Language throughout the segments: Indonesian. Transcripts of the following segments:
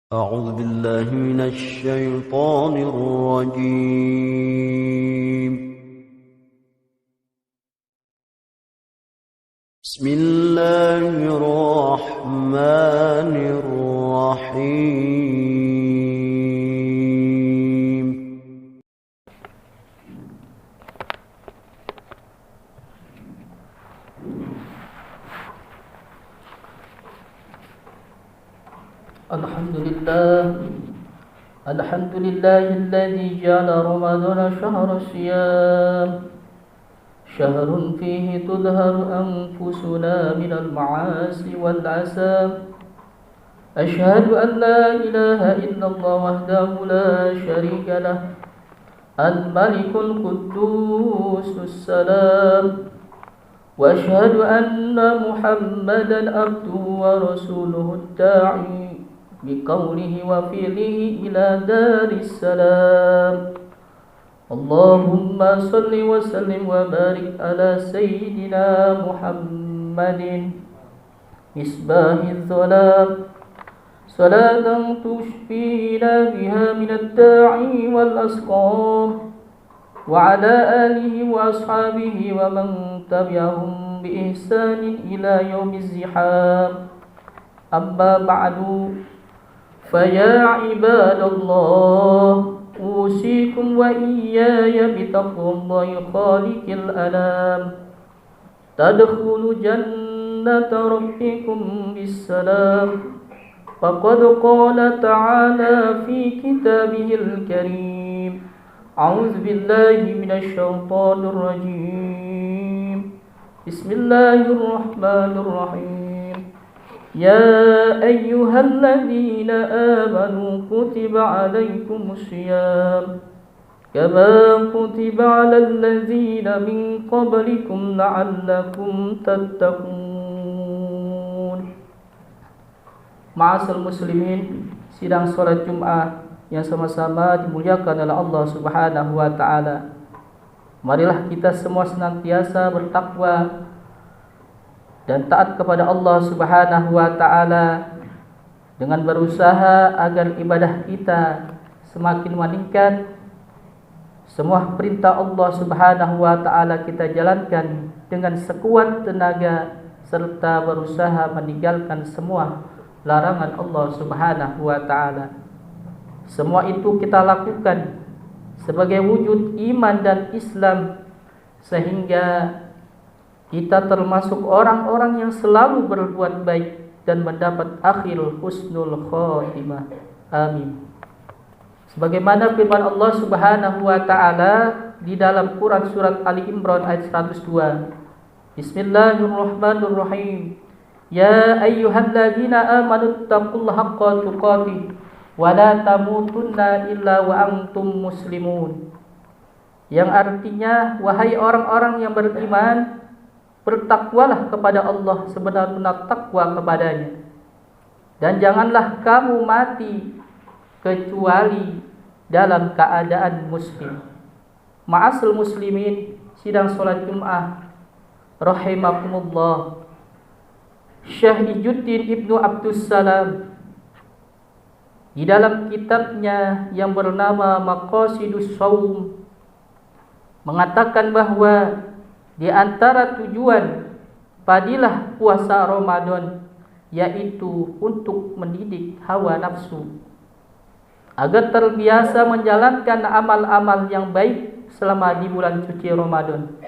أعوذ بالله من الشيطان الرجيم. بسم الله الرحمن الرحيم. الحمد لله الذي جعل رمضان شهر الصيام، شهر فيه تظهر أنفسنا من المعاصي والعسام. أشهد أن لا إله إلا الله وحده لا شريك له، الملك القدوس السلام. وأشهد أن محمدا عبده ورسوله الداعي بقوله وفعله إلى دار السلام. اللهم صل وسلم وبارك على سيدنا محمد مصباح الظلام، صلاة تشفينا بها من الداعي والأسقام، وعلى آله وأصحابه ومن تبعهم بإحسان إلى يوم الزحام. أما بعد، فيا عباد الله، أوصيكم وإياي بتقوى الله خالق الأنام، تدخلوا جنة ربكم بالسلام. فقد قال تعالى في كتابه الكريم: أعوذ بالله من الشيطان الرجيم، بسم الله الرحمن الرحيم. يا أيها الذين آمنوا كتب عليكم الصيام كما كتب على الذين من قبلكم لعلكم تتقون. Ma'asal muslimin, sidang salat Jumat yang sama-sama dimuliakan oleh Allah Subhanahu wa taala. Marilah kita semua senantiasa bertakwa dan taat kepada Allah Subhanahu wa taala dengan berusaha agar ibadah kita semakin meningkat. Semua perintah Allah Subhanahu wa taala kita jalankan dengan sekuat tenaga serta berusaha meninggalkan semua larangan Allah Subhanahu wa taala. Semua itu kita lakukan sebagai wujud iman dan Islam, sehingga kita termasuk orang-orang yang selalu berbuat baik dan mendapat akhir husnul khotimah. Amin. Sebagaimana firman Allah Subhanahu wa taala di dalam Quran surat Ali Imran ayat 102. Bismillahirrahmanirrahim. Ya ayyuhalladzina amanu taqullaha haqqa tuqatih wa la tamutunna illa wa antum muslimun. Yang artinya, wahai orang-orang yang beriman, bertakwalah kepada Allah sebenar-benar takwa kepadanya, dan janganlah kamu mati kecuali dalam keadaan muslim. Ma'asal muslimin, sidang salat Jumat rahimakumullah, Syekh Izzuddin Ibnu Abdus Salam di dalam kitabnya yang bernama Maqasidus Shaum mengatakan bahwa di antara tujuan fadilah puasa Ramadan yaitu untuk mendidik hawa nafsu agar terbiasa menjalankan amal-amal yang baik selama di bulan suci Ramadan.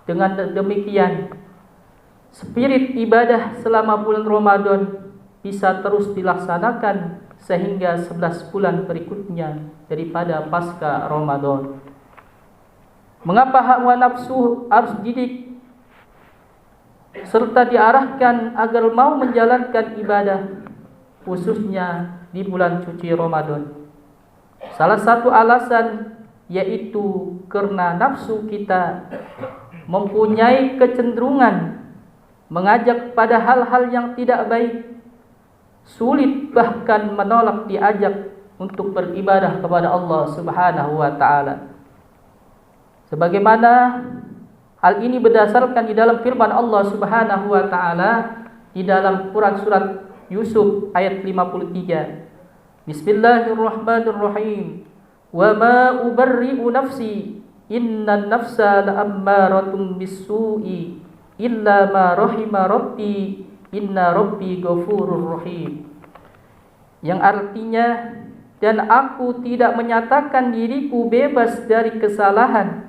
Dengan demikian, spirit ibadah selama bulan Ramadan bisa terus dilaksanakan sehingga 11 bulan berikutnya daripada pasca Ramadan. Mengapa hawa nafsu harus didik serta diarahkan agar mau menjalankan ibadah khususnya di bulan suci Ramadan? Salah satu alasan yaitu karena nafsu kita mempunyai kecenderungan mengajak pada hal-hal yang tidak baik, sulit bahkan menolak diajak untuk beribadah kepada Allah Subhanahu wa taala. Sebagaimana hal ini berdasarkan di dalam firman Allah Subhanahu wa taala di dalam Quran surat Yusuf ayat 53. Bismillahirrahmanirrahim. Wa ma ubarri'u nafsi innan nafsa la'ammaratun bis-su'i illa ma rahima rabbi inna rabbi ghafurur rahim. Yang artinya, dan aku tidak menyatakan diriku bebas dari kesalahan,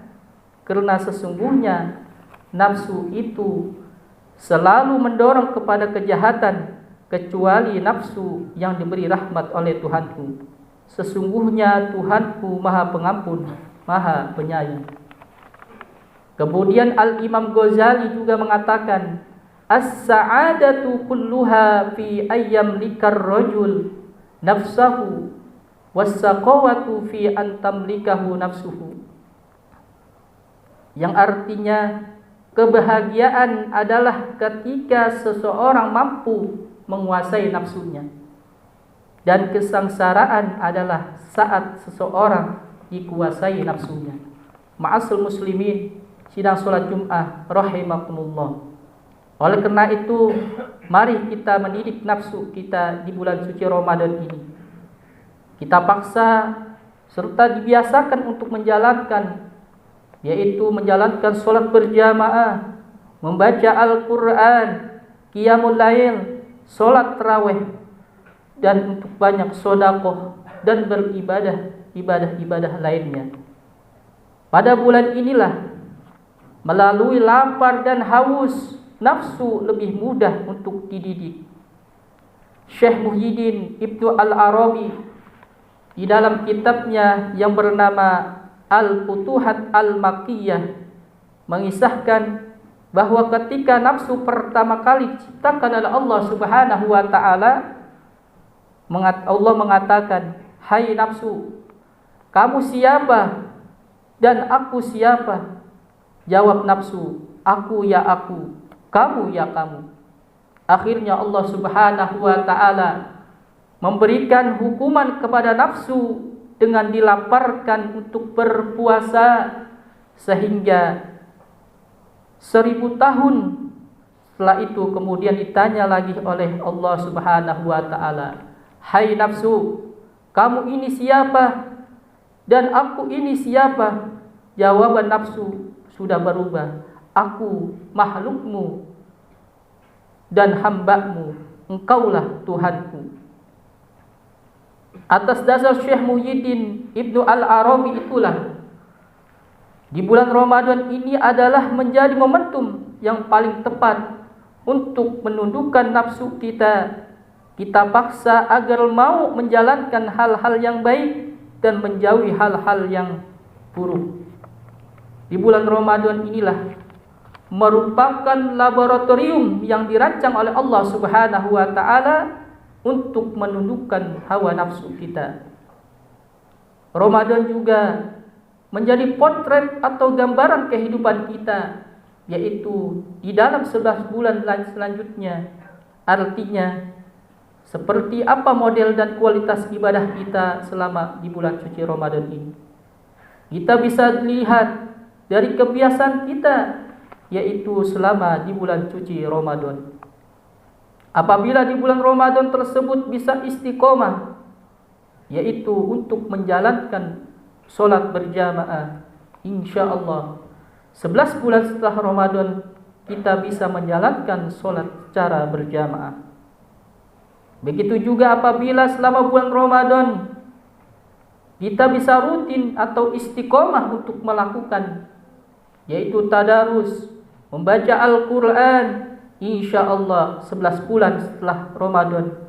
karena sesungguhnya nafsu itu selalu mendorong kepada kejahatan, kecuali nafsu yang diberi rahmat oleh Tuhanku. Sesungguhnya Tuhanku Maha Pengampun, Maha Penyayang. Kemudian Al-Imam Ghazali juga mengatakan, as-sa'adatu kulluha fi ayyam likar rajul nafsahu was-saqawatu fi an tamlikahu nafsuhu. Yang artinya, kebahagiaan adalah ketika seseorang mampu menguasai nafsunya, dan kesengsaraan adalah saat seseorang dikuasai nafsunya. Ma'asal muslimin, sidang sholat Jum'ah rahimakumullah. Oleh karena itu, mari kita mendidik nafsu kita di bulan suci Ramadan ini. Kita paksa serta dibiasakan untuk menjalankan, yaitu menjalankan sholat berjamaah, membaca Al-Quran, qiyamul lail, sholat tarawih, dan untuk banyak sedekah dan beribadah ibadah lainnya. Pada bulan inilah, melalui lapar dan haus, nafsu lebih mudah untuk dididik. Syekh Muhyiddin Ibnu Al-Arabi di dalam kitabnya yang bernama Al-Futuhat Al-Makkiyah mengisahkan bahwa ketika nafsu pertama kali diciptakan oleh Allah Subhanahu wa taala, Allah mengatakan, "Hai nafsu, kamu siapa dan aku siapa?" Jawab nafsu, "Aku ya aku, kamu ya kamu." Akhirnya Allah Subhanahu wa taala memberikan hukuman kepada nafsu dengan dilaparkan untuk berpuasa sehingga 1000 tahun. Setelah itu kemudian ditanya lagi oleh Allah Subhanahu wa taala, "Hai nafsu, kamu ini siapa dan aku ini siapa?" Jawaban nafsu sudah berubah, "Aku makhlukmu dan hambamu, engkaulah Tuhanku." Atas dasar Syekh Muhyiddin Ibnu Al-Arabi itulah, di bulan Ramadan ini adalah menjadi momentum yang paling tepat untuk menundukkan nafsu kita. Kita paksa agar mau menjalankan hal-hal yang baik dan menjauhi hal-hal yang buruk. Di bulan Ramadan inilah merupakan laboratorium yang dirancang oleh Allah Subhanahu wa taala untuk menundukkan hawa nafsu kita. Ramadan juga menjadi potret atau gambaran kehidupan kita, yaitu di dalam 11 bulan selanjutnya. Artinya, seperti apa model dan kualitas ibadah kita selama di bulan suci Ramadan ini. Kita bisa lihat dari kebiasaan kita, yaitu selama di bulan suci Ramadan. Apabila di bulan Ramadan tersebut bisa istiqomah, yaitu untuk menjalankan sholat berjamaah, insya Allah 11 bulan setelah Ramadan kita bisa menjalankan sholat secara berjamaah. Begitu juga apabila selama bulan Ramadan kita bisa rutin atau istiqomah untuk melakukan, yaitu tadarus, membaca Al-Quran. Insya Allah 11 bulan setelah Ramadan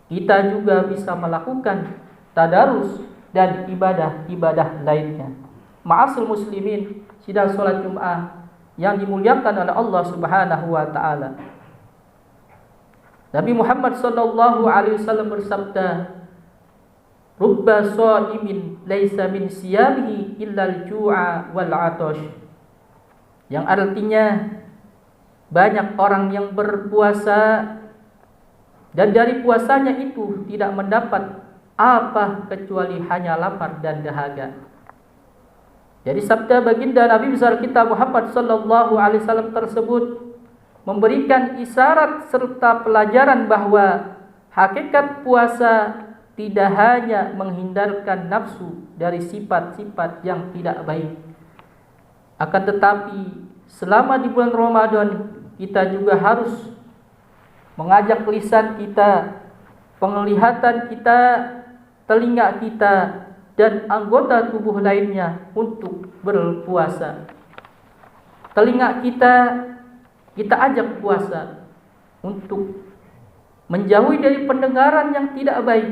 kita juga bisa melakukan tadarus dan ibadah-ibadah lainnya. Ma'asal muslimin, sidang sholat Jum'ah yang dimuliakan oleh Allah Subhanahu wa taala. Nabi Muhammad sallallahu alaihi wasallam bersabda, "Rubba sha'imin laisa min siyamihi illa al-ju'a wal 'atash." Yang artinya, banyak orang yang berpuasa dan dari puasanya itu tidak mendapat apa kecuali hanya lapar dan dahaga. Jadi sabda baginda Nabi besar kita Muhammad sallallahu alaihi wasallam tersebut memberikan isyarat serta pelajaran bahwa hakikat puasa tidak hanya menghindarkan nafsu dari sifat-sifat yang tidak baik, akan tetapi selama di bulan Ramadan kita juga harus mengajak lisan kita, penglihatan kita, telinga kita, dan anggota tubuh lainnya untuk berpuasa. Telinga kita ajak puasa untuk menjauhi dari pendengaran yang tidak baik.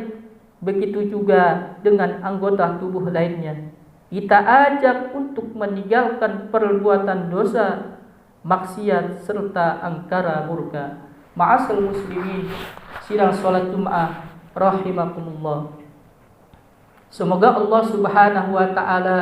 Begitu juga dengan anggota tubuh lainnya. Kita ajak untuk meninggalkan perbuatan dosa, maksiat, serta angkara murka. Ma'asal muslimin, sidang salat Jum'ah rahimakumullah. Semoga Allah Subhanahu wa taala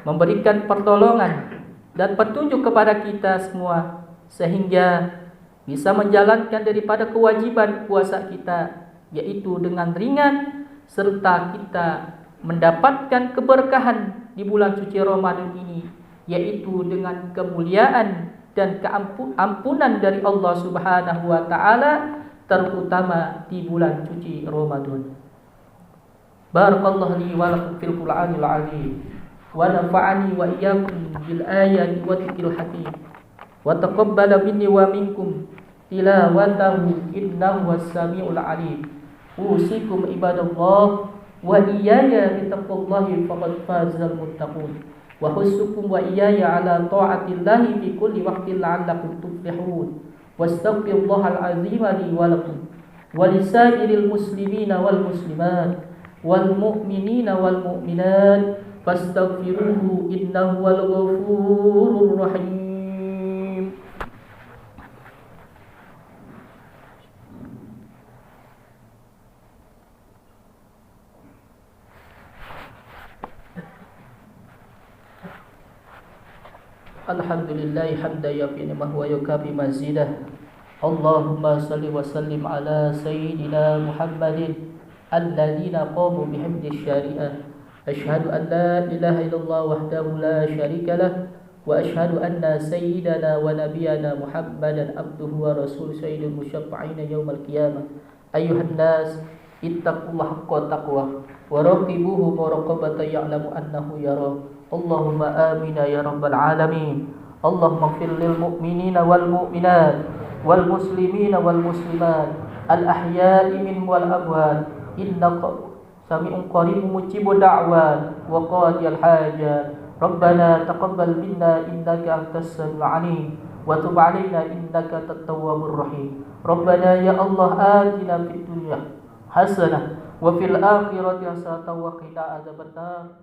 memberikan pertolongan dan petunjuk kepada kita semua sehingga bisa menjalankan daripada kewajiban puasa kita, yaitu dengan ringan, serta kita mendapatkan keberkahan di bulan suci Ramadan ini, yaitu dengan kemuliaan dan keampunan dari Allah Subhanahu wa taala, terutama di bulan suci Ramadan. Barakallahu li wa lakum fil Qur'anil 'azim wa nafa'ani wa iyyakum bil ayati wa dzikril hakim wa taqabbala minni wa minkum tilawatahu innahu was-sami'ul 'alim. Usikum ibadallah wa iyaya bittaqullahi faqad fazal muttaqun wa khusukum wa iyaya ala ta'atillahi fi kulli waqtin la'allakum tuflihun. Wastaghfirullahal azim li wa lakum wa lisairil muslimina wal muslimat wal mu'minina wal mu'minat fastaghfiruhu innahu wal ghafurur rahim. Alhamdulillah hamdan yafi ni'mah wa yukafi mazidah. Allahumma salli wa sallim ala sayyidina Muhammadin alladzina qamu bihifdzi syariah. Asyhadu an la ilaha illallah wahdahu la syarika lah wa asyhadu anna sayyidana wa nabiyyana Muhammadan abduhu wa rasuluh sayyidul musyaffa'ina yaumal qiyamah. Ayuhan nas ittaqullaha haqqa taqwa wa raqibuhu muraqabatan ya'lamu annahu yara. Allahumma amina ya rabbal alamin. Allahumma ighfir lil mu'minina wal mu'minat wal muslimina wal muslimat al ahya'i minhum wal amwat innaka sami'un qaribun mujibud da'wat wa qadiyal hajat. Rabbana taqabbal minna innaka antas samiul 'alim wa tub 'alaina innaka antat tawwabur rahim. Rabbana ya Allah atina fid dunya hasanah wa fil akhirati hasanah wa qina adzabannar.